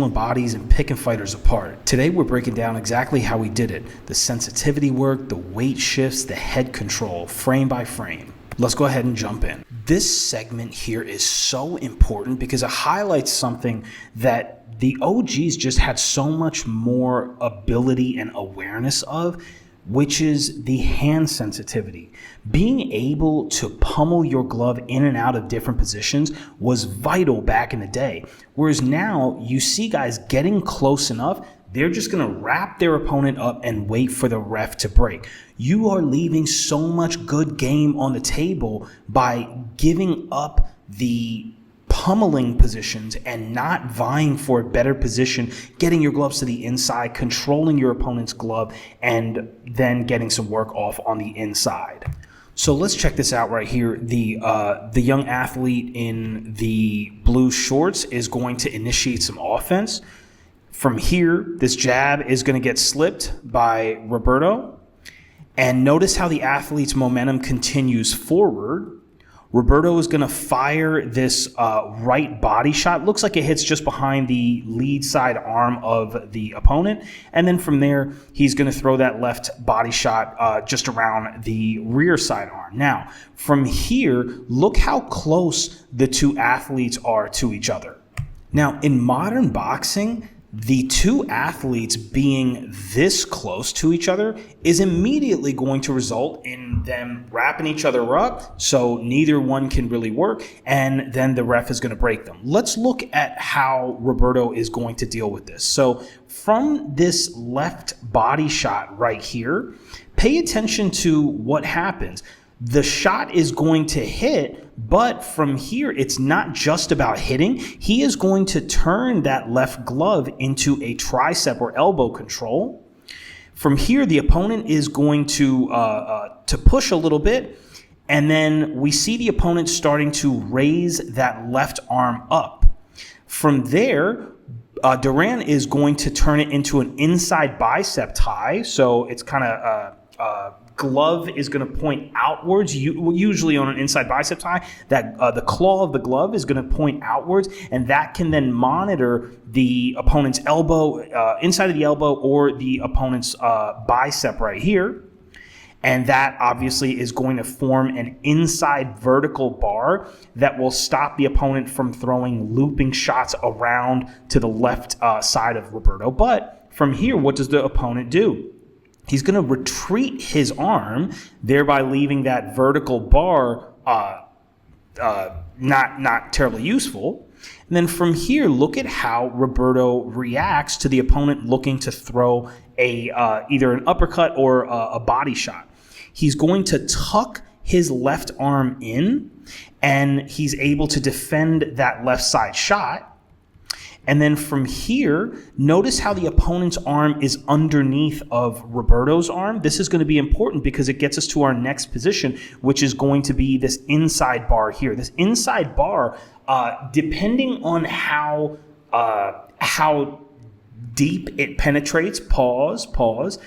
bodies and picking fighters apart. Today we're breaking down exactly how we did it, the sensitivity work, the weight shifts, the head control, frame by frame. Let's go ahead and jump in. This segment here is so important because it highlights something that the OGs just had so much more ability and awareness of, which is the hand sensitivity. Being able to pummel your glove in and out of different positions was vital back in the day. Whereas now you see guys getting close enough, they're just gonna wrap their opponent up and wait for the ref to break. You are leaving so much good game on the table by giving up the pummeling positions and not vying for a better position, getting your gloves to the inside, controlling your opponent's glove, and then getting some work off on the inside. So let's check this out right here. The young athlete in the blue shorts is going to initiate some offense. From here, this jab is going to get slipped by Roberto. And notice how the athlete's momentum continues forward. Roberto is going to fire this right body shot. Looks like it hits just behind the lead side arm of the opponent. And then from there, he's going to throw that left body shot just around the rear side arm. Now, from here, look how close the two athletes are to each other. Now, in modern boxing, the two athletes being this close to each other is immediately going to result in them wrapping each other up, so neither one can really work, and then the ref is going to break them. Let's look at how Roberto is going to deal with this. So from this left body shot right here, pay attention to what happens. The shot is going to hit, but from here, it's not just about hitting. He is going to turn that left glove into a tricep or elbow control. From here, the opponent is going to push a little bit, and then we see the opponent starting to raise that left arm up. From there, Duran is going to turn it into an inside bicep tie, so it's kind of glove is going to point outwards. Usually on an inside bicep tie, that the claw of the glove is going to point outwards, and that can then monitor the opponent's elbow, inside of the elbow, or the opponent's bicep right here. And that obviously is going to form an inside vertical bar that will stop the opponent from throwing looping shots around to the left side of Roberto. But from here, what does the opponent do? He's going to retreat his arm, thereby leaving that vertical bar not terribly useful. And then from here, look at how Roberto reacts to the opponent looking to throw either an uppercut or a body shot. He's going to tuck his left arm in, and he's able to defend that left side shot. And then from here, notice how the opponent's arm is underneath of Roberto's arm. This is going to be important because it gets us to our next position, which is going to be this inside bar here. This inside bar, depending on how deep it penetrates, pause,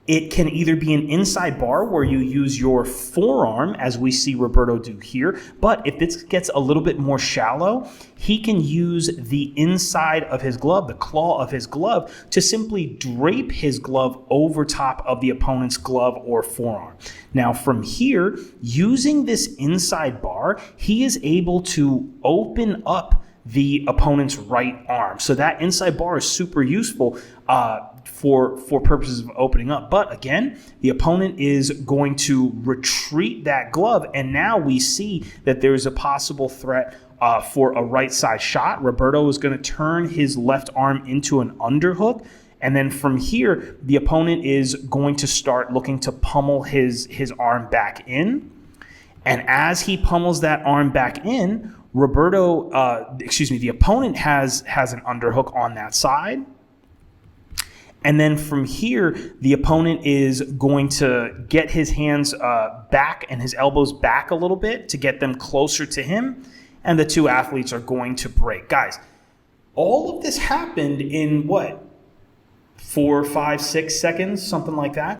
it can either be an inside bar where you use your forearm, as we see Roberto do here, but if this gets a little bit more shallow, he can use the inside of his glove, the claw of his glove, to simply drape his glove over top of the opponent's glove or forearm. Now from here, using this inside bar, he is able to open up the opponent's right arm. So that inside bar is super useful for purposes of opening up. But again, the opponent is going to retreat that glove, and now we see that there's a possible threat for a right side shot. Roberto is going to turn his left arm into an underhook, and then from here, the opponent is going to start looking to pummel his arm back in. And as he pummels that arm back in, the opponent has an underhook on that side. And then from here, the opponent is going to get his hands back and his elbows back a little bit to get them closer to him. And the two athletes are going to break. Guys, all of this happened in what? 4, 5, 6 seconds, something like that.